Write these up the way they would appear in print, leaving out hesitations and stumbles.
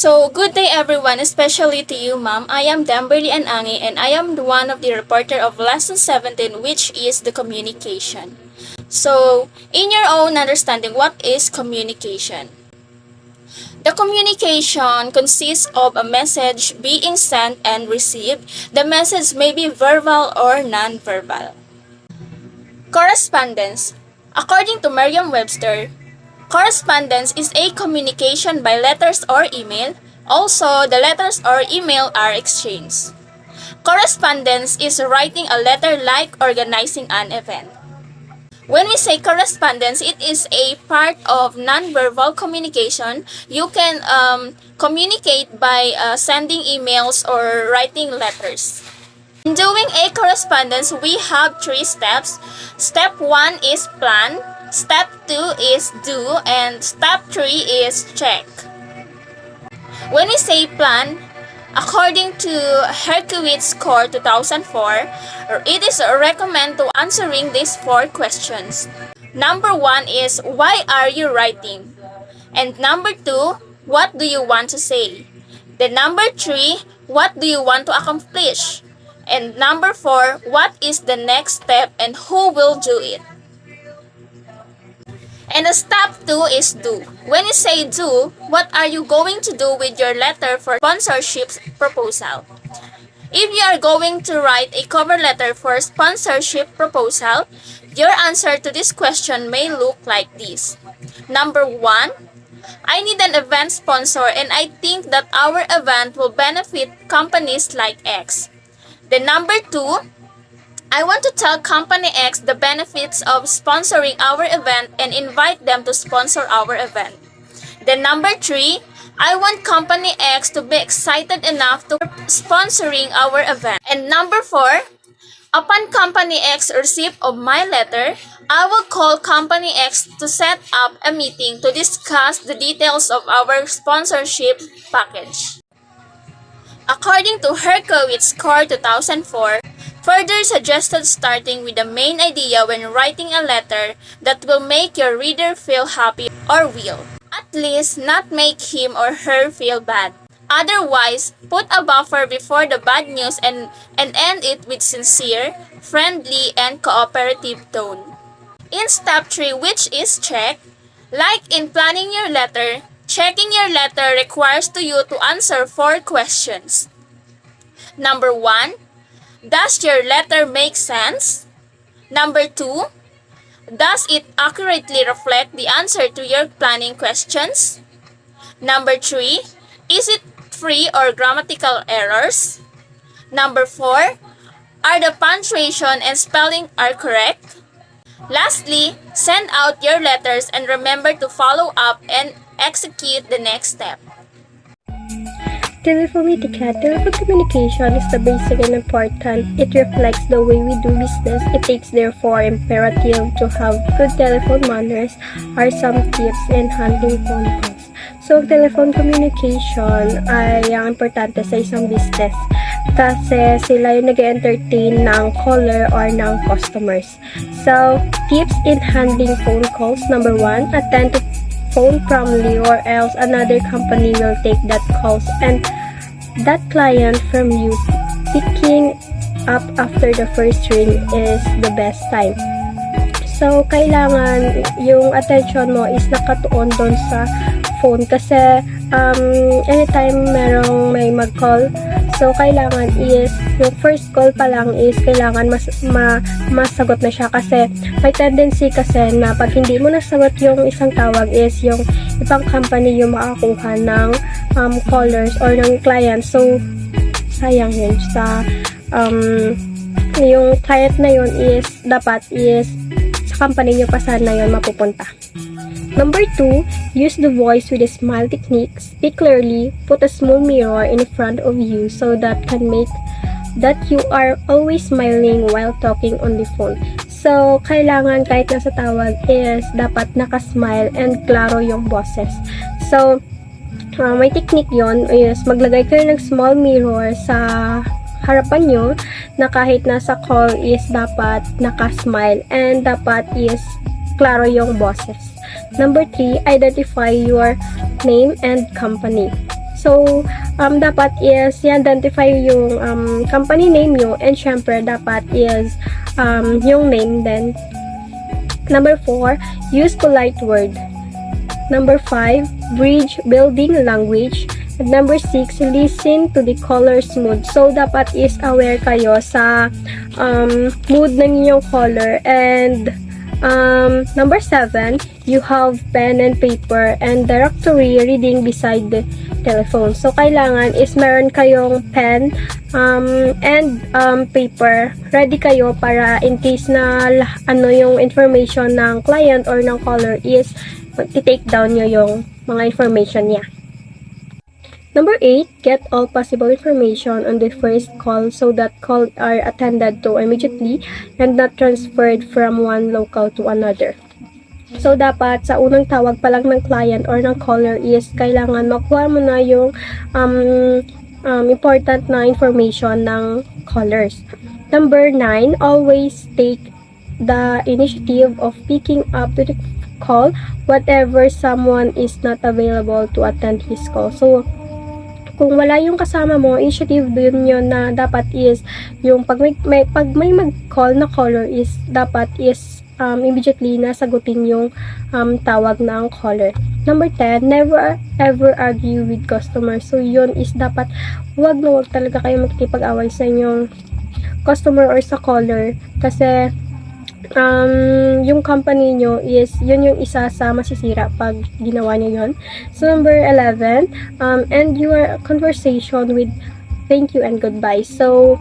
So, good day everyone, especially to you, ma'am. I am Damberly Anangi and I am one of the reporter of Lesson 17, which is the communication. So, in your own understanding, what is communication? The communication consists of a message being sent and received. The message may be verbal or non-verbal. Correspondence. According to Merriam-Webster, correspondence is a communication by letters or email. Also, the letters or email are exchanged. Correspondence is writing a letter like organizing an event. When we say correspondence, it is a part of non-verbal communication. You can communicate by sending emails or writing letters. In doing a correspondence, we have 3 steps. Step 1 is plan. Step 2 is do, and step 3 is check. When we say plan, according to Herkowitz Score 2004, it is recommended to answering these 4 questions. Number 1 is, why are you writing? And number 2, what do you want to say? Then number 3, what do you want to accomplish? And number 4, what is the next step and who will do it? And the step 2 is do. When you say do, what are you going to do with your letter for sponsorship proposal? If you are going to write a cover letter for sponsorship proposal, your answer to this question may look like this. Number 1, I need an event sponsor and I think that our event will benefit companies like X. Then number 2, I want to tell Company X the benefits of sponsoring our event and invite them to sponsor our event. Then number 3, I want Company X to be excited enough to sponsoring our event. And number 4, upon Company X receipt of my letter, I will call Company X to set up a meeting to discuss the details of our sponsorship package. According to Herkowitz Score 2004, further suggested starting with the main idea when writing a letter that will make your reader feel happy or will, at least not make him or her feel bad. Otherwise, put a buffer before the bad news and end it with sincere, friendly, and cooperative tone. In step 3, which is check, like in planning your letter, checking your letter requires you to answer 4 questions. Number 1, does your letter make sense? Number 2, does it accurately reflect the answer to your planning questions? Number 3, is it free or grammatical errors? Number 4, are the punctuation and spelling are correct? Lastly, send out your letters and remember to follow up and execute the next step. Telephone etiquette. Telephone communication is the basic and important. It reflects the way we do business. It takes therefore imperative to have good telephone manners are some tips in handling phone calls. So, telephone communication ay ang importante sa isang business kasi sila yung nag-entertain ng caller or ng customers. So, tips in handling phone calls. Number 1, attend to phone promptly or else another company will take that calls and that client from you. Picking up after the first ring is the best time. So, kailangan yung attention mo is nakatuon doon sa phone kasi anytime merong may mag-call, so kailangan is yung first call pa lang is kailangan masagot na siya kasi may tendency kasi na pag hindi mo nasagot yung isang tawag is yung ibang company yung makakuha ng callers or ng client, so sayang yun sa yung client na yun is dapat is sa company nyo pa sana yun mapupunta. Number 2, use the voice with a smile technique. Speak clearly. Put a small mirror in front of you so that can make that you are always smiling while talking on the phone. So, kailangan kahit nasa tawag is dapat nakasmile and klaro yung boses. So, may technique yon is maglagay kayo ng small mirror sa harapan nyo na kahit nasa call is dapat nakasmile and dapat is klaro yung boses. Number 3, identify your name and company. So, dapat is i-identify yung company name nyo, and syempre dapat is yung name din. Number 4, use polite word. Number 5, bridge building language. And number 6, listen to the caller's mood. So, dapat is aware kayo sa mood ng inyong caller. And number 7, you have pen and paper and directory reading beside the telephone. So, kailangan is meron kayong pen and paper. Ready kayo para in case na yung information ng client or ng caller is i-take down nyo yung mga information niya. Number 8, get all possible information on the first call so that calls are attended to immediately and not transferred from one local to another. So, dapat sa unang tawag pa lang ng client or ng caller is kailangan makuha mo na yung important na information ng callers. Number 9, always take the initiative of picking up the call whatever someone is not available to attend his call. So, kung wala yung kasama mo, initiative dun yun na dapat is yung pag may mag-call na caller is dapat is immediately na sagutin yung tawag ng caller. Number 10, never ever argue with customers. So, yun is dapat wag talaga kayo makikipag-away sa inyong customer or sa caller kasi yung company nyo is yun yung isa sa masisira pag ginawa nyo yun. So, number 11, end your conversation with thank you and goodbye. So,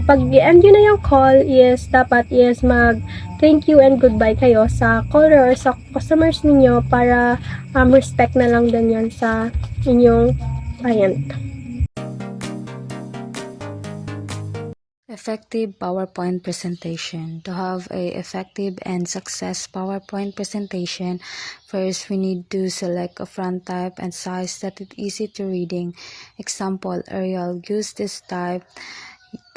pag end yun na yung call is dapat is mag thank you and goodbye kayo sa caller or sa customers ninyo para respect na lang din yun sa inyong client. Effective PowerPoint presentation. To have a effective and success PowerPoint presentation, first we need to select a font type and size that is easy to reading. Example, Arial. Use this type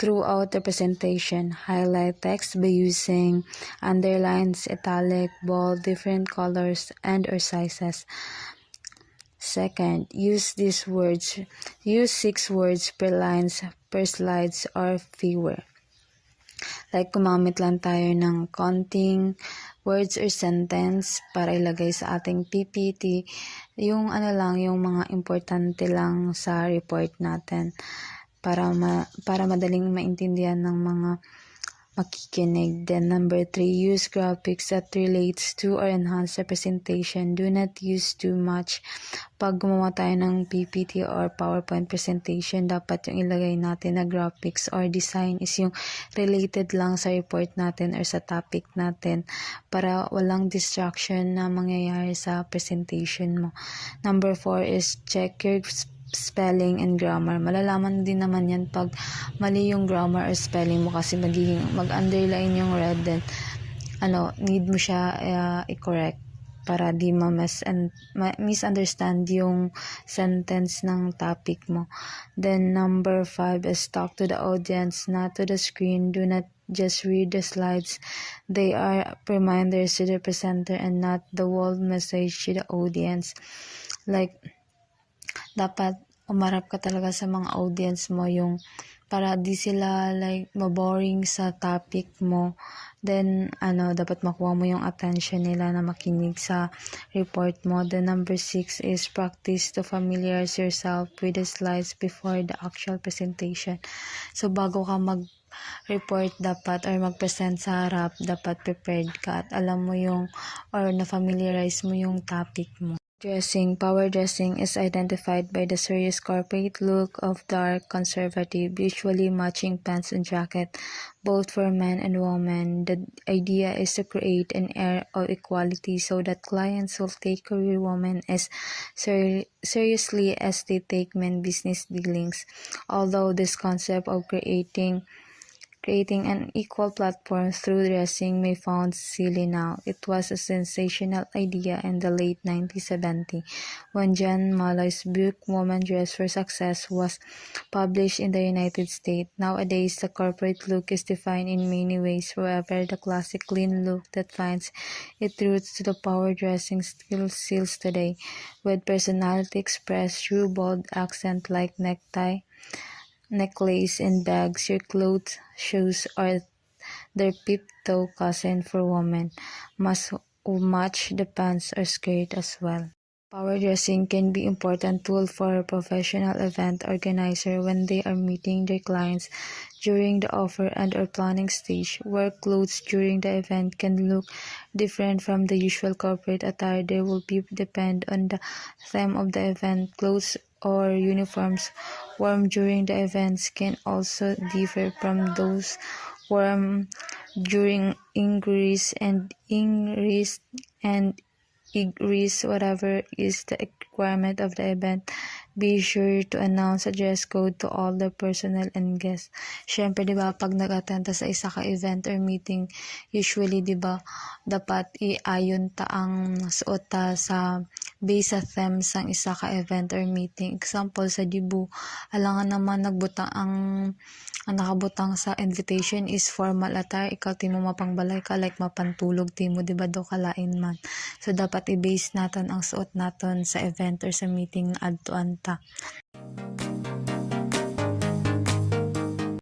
throughout the presentation. Highlight text by using underlines, italic, bold, different colors and or sizes. Second, use these words. Use 6 words per lines, per slides, or fewer. Like, gumamit lang tayo ng konting words or sentence para ilagay sa ating PPT. Yung yung mga importante lang sa report natin para madaling maintindihan ng mga makikinig. Then number 3, use graphics that relates to or enhance the presentation. Do not use too much. Pag gumawa tayo ng PPT or PowerPoint presentation, dapat yung ilagay natin na graphics or design is yung related lang sa report natin or sa topic natin para walang distraction na mangyayari sa presentation mo. Number 4 is check your spelling and grammar. Malalaman din naman yan pag mali yung grammar or spelling mo kasi mag-underline yung red, then need mo siya i-correct para di misunderstand yung sentence ng topic mo. Then number 5 is talk to the audience, not to the screen. Do not just read the slides. They are reminders to the presenter and not the whole message to the audience. Like, dapat umarap ka talaga sa mga audience mo yung para di sila maboring sa topic mo. Then, dapat makuha mo yung attention nila na makinig sa report mo. Then, number 6 is practice to familiarize yourself with the slides before the actual presentation. So, bago ka mag-report dapat or mag-present sa harap, dapat prepared ka at alam mo or na-familiarize mo yung topic mo. Dressing. Power dressing is identified by the serious corporate look of dark, conservative, usually matching pants and jacket, both for men and women. The idea is to create an air of equality so that clients will take career women as seriously as they take men business dealings. Although this concept of creating Creating an equal platform through dressing may sound silly now. It was a sensational idea in the late 1970s when John Malloy's book Woman Dress for Success was published in the United States. Nowadays, the corporate look is defined in many ways. However, the classic clean look that finds its roots to the power dressing still seals today, with personality expressed through bold accent like necktie, necklace, and bags. Your clothes, shoes, or their peep-toe cousin for women must match the pants or skirt as well. Power dressing can be an important tool for a professional event organizer when they are meeting their clients during the offer and or planning stage. Work clothes during the event can look different from the usual corporate attire. They will depend on the theme of the event. Clothes or uniforms worn during the events can also differ from those worn during ingress and egress, whatever is the requirement of the event. Be sure to announce a dress code to all the personnel and guests. Syempre, di ba, pag nag-attend sa isa ka event or meeting, usually, di ba, dapat iayon ta ang suot ta sa base sa theme sang isa ka event or meeting. Example, sa Dibu, alangan naman nagbutang ang nakabutang sa invitation is formal attire. Ikaw ti mo mapangbalay ka like mapantulog ti mo, di ba, do kalain man. So dapat i-base naton ang suot naton sa event or sa meeting na adtuan ta.